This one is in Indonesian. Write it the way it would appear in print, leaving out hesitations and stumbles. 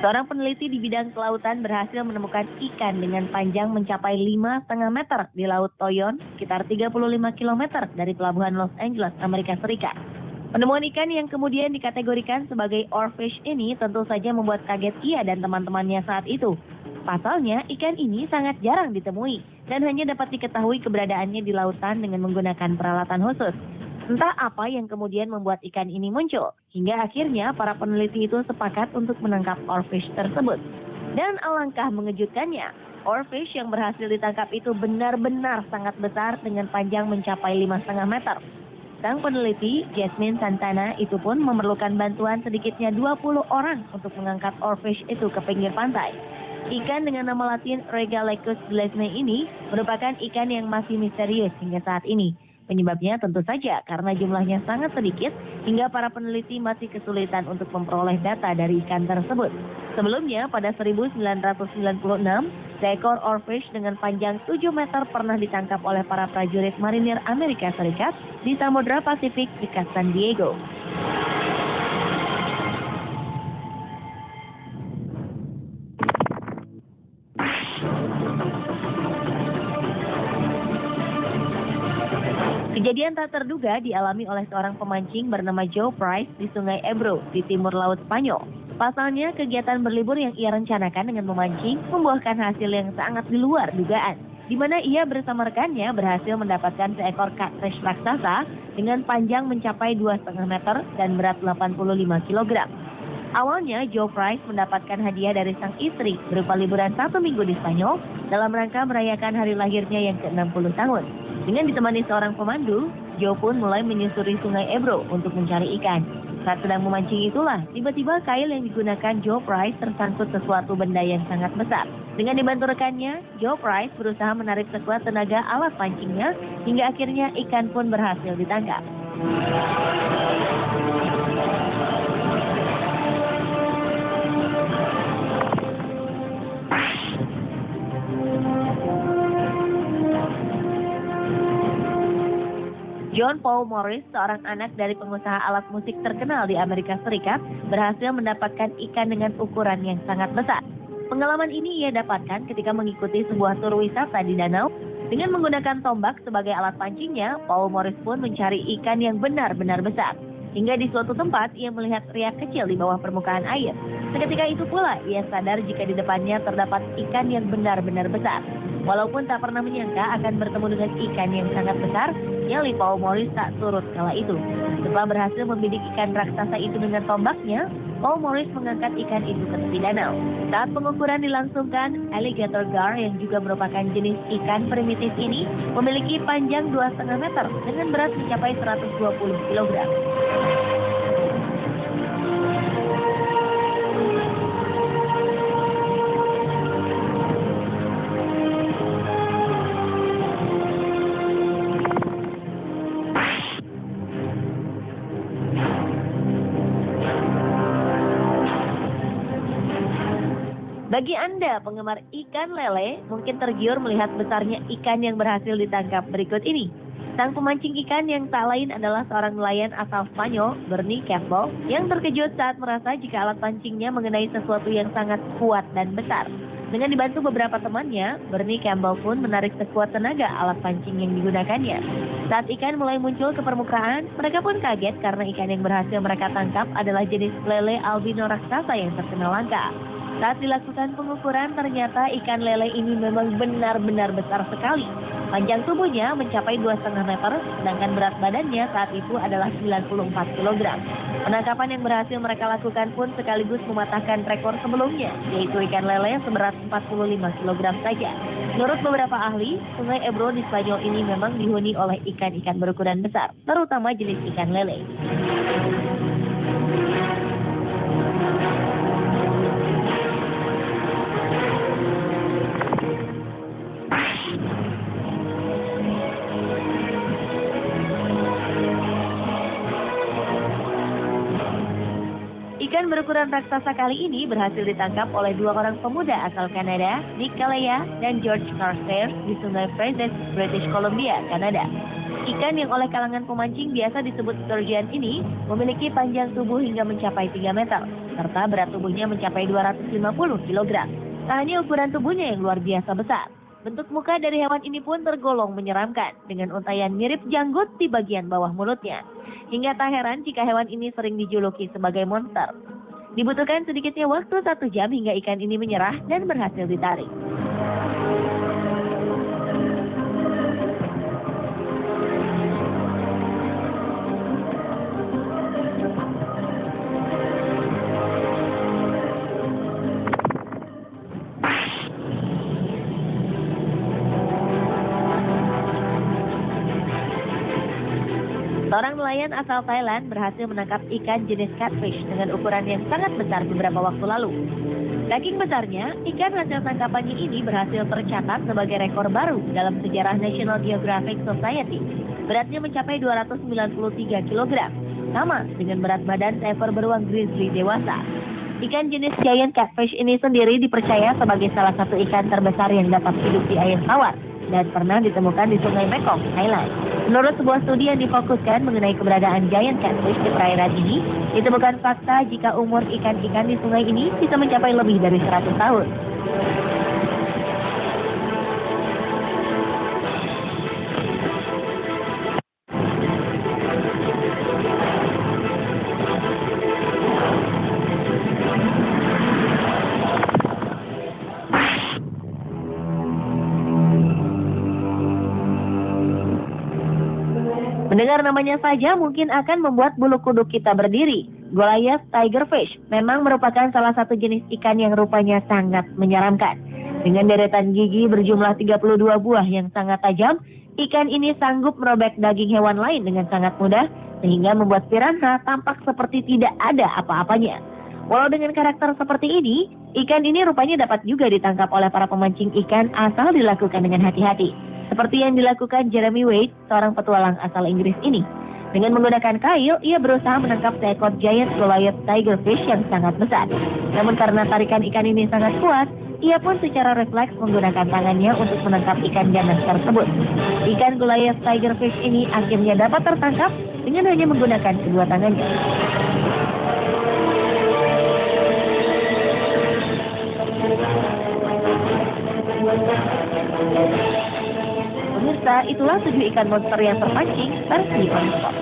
Seorang peneliti di bidang kelautan berhasil menemukan ikan dengan panjang mencapai 5,5 meter di Laut Toyon, sekitar 35 kilometer dari pelabuhan Los Angeles, Amerika Serikat. Penemuan ikan yang kemudian dikategorikan sebagai oarfish ini tentu saja membuat kaget ia dan teman-temannya saat itu. Pasalnya, ikan ini sangat jarang ditemui dan hanya dapat diketahui keberadaannya di lautan dengan menggunakan peralatan khusus. Entah apa yang kemudian membuat ikan ini muncul, hingga akhirnya para peneliti itu sepakat untuk menangkap oarfish tersebut. Dan alangkah mengejutkannya, oarfish yang berhasil ditangkap itu benar-benar sangat besar dengan panjang mencapai 5,5 meter. Sang peneliti, Jasmine Santana, itu pun memerlukan bantuan sedikitnya 20 orang untuk mengangkat oarfish itu ke pinggir pantai. Ikan dengan nama latin Regalecus glesne ini merupakan ikan yang masih misterius hingga saat ini. Penyebabnya tentu saja karena jumlahnya sangat sedikit hingga para peneliti masih kesulitan untuk memperoleh data dari ikan tersebut. Sebelumnya pada 1996, seekor oarfish dengan panjang 7 meter pernah ditangkap oleh para prajurit marinir Amerika Serikat di Samudra Pasifik dekat San Diego. Kejadian tak terduga dialami oleh seorang pemancing bernama Joe Price di Sungai Ebro di timur Laut Spanyol. Pasalnya, kegiatan berlibur yang ia rencanakan dengan memancing membuahkan hasil yang sangat di luar dugaan, di mana ia bersama rekannya berhasil mendapatkan seekor catfish raksasa dengan panjang mencapai 2,5 meter dan berat 85 kg. Awalnya, Joe Price mendapatkan hadiah dari sang istri berupa liburan 1 minggu di Spanyol dalam rangka merayakan hari lahirnya yang ke-60 tahun. Dengan ditemani seorang pemandu, Joe pun mulai menyusuri Sungai Ebro untuk mencari ikan. Saat sedang memancing itulah, tiba-tiba kail yang digunakan Joe Price tersangkut sesuatu benda yang sangat besar. Dengan dibantu rekannya, Joe Price berusaha menarik sekuat tenaga alat pancingnya, hingga akhirnya ikan pun berhasil ditangkap. John Paul Morris, seorang anak dari pengusaha alat musik terkenal di Amerika Serikat, berhasil mendapatkan ikan dengan ukuran yang sangat besar. Pengalaman ini ia dapatkan ketika mengikuti sebuah tur wisata di danau. Dengan menggunakan tombak sebagai alat pancingnya, Paul Morris pun mencari ikan yang benar-benar besar. Hingga di suatu tempat, ia melihat riak kecil di bawah permukaan air. Seketika itu pula, ia sadar jika di depannya terdapat ikan yang benar-benar besar. Walaupun tak pernah menyangka akan bertemu dengan ikan yang sangat besar, nyali Paul Morris tak surut kala itu. Setelah berhasil membidik ikan raksasa itu dengan tombaknya, Paul Morris mengangkat ikan itu ke tepi danau. Saat pengukuran dilangsungkan, alligator gar yang juga merupakan jenis ikan primitif ini memiliki panjang 2,5 meter dengan berat mencapai 120 kg. Bagi Anda penggemar ikan lele, mungkin tergiur melihat besarnya ikan yang berhasil ditangkap berikut ini. Sang pemancing ikan yang tak lain adalah seorang nelayan asal Spanyol, Bernie Campbell, yang terkejut saat merasa jika alat pancingnya mengenai sesuatu yang sangat kuat dan besar. Dengan dibantu beberapa temannya, Bernie Campbell pun menarik sekuat tenaga alat pancing yang digunakannya. Saat ikan mulai muncul ke permukaan, mereka pun kaget karena ikan yang berhasil mereka tangkap adalah jenis lele albino raksasa yang terkenal langka. Saat dilakukan pengukuran, ternyata ikan lele ini memang benar-benar besar sekali. Panjang tubuhnya mencapai 2,5 meter, sedangkan berat badannya saat itu adalah 94 kg. Penangkapan yang berhasil mereka lakukan pun sekaligus mematahkan rekor sebelumnya, yaitu ikan lele seberat 45 kg saja. Menurut beberapa ahli, Sungai Ebro di Spanyol ini memang dihuni oleh ikan-ikan berukuran besar, terutama jenis ikan lele. Ikan berukuran raksasa kali ini berhasil ditangkap oleh 2 orang pemuda asal Kanada, Nick Calleya dan George Carstairs di Sungai Fraser, British Columbia, Kanada. Ikan yang oleh kalangan pemancing biasa disebut sturgeon ini memiliki panjang tubuh hingga mencapai 3 meter, serta berat tubuhnya mencapai 250 kg. Tak hanya ukuran tubuhnya yang luar biasa besar, bentuk muka dari hewan ini pun tergolong menyeramkan, dengan untaian mirip janggut di bagian bawah mulutnya. Hingga tak heran jika hewan ini sering dijuluki sebagai monster. Dibutuhkan sedikitnya waktu 1 jam hingga ikan ini menyerah dan berhasil ditarik. Seorang nelayan asal Thailand berhasil menangkap ikan jenis catfish dengan ukuran yang sangat besar beberapa waktu lalu. Saking besarnya, ikan hasil tangkapannya ini berhasil tercatat sebagai rekor baru dalam sejarah National Geographic Society. Beratnya mencapai 293 kg, sama dengan berat badan seekor beruang grizzly dewasa. Ikan jenis giant catfish ini sendiri dipercaya sebagai salah satu ikan terbesar yang dapat hidup di air tawar dan pernah ditemukan di Sungai Mekong, Thailand. Menurut sebuah studi yang difokuskan mengenai keberadaan giant catfish di perairan ini, ditemukan fakta jika umur ikan-ikan di sungai ini bisa mencapai lebih dari 100 tahun. Mendengar namanya saja mungkin akan membuat bulu kuduk kita berdiri. Goliath tigerfish memang merupakan salah satu jenis ikan yang rupanya sangat menyeramkan. Dengan deretan gigi berjumlah 32 buah yang sangat tajam, ikan ini sanggup merobek daging hewan lain dengan sangat mudah, sehingga membuat piranha tampak seperti tidak ada apa-apanya. Walau dengan karakter seperti ini, ikan ini rupanya dapat juga ditangkap oleh para pemancing ikan asal dilakukan dengan hati-hati. Seperti yang dilakukan Jeremy Wade, seorang petualang asal Inggris ini. Dengan menggunakan kail, ia berusaha menangkap seekor giant Goliath tigerfish yang sangat besar. Namun karena tarikan ikan ini sangat kuat, ia pun secara refleks menggunakan tangannya untuk menangkap ikan ganas tersebut. Ikan Goliath tigerfish ini akhirnya dapat tertangkap dengan hanya menggunakan kedua tangannya. Pemirsa, itulah 7 ikan monster yang terpancing versi on spot.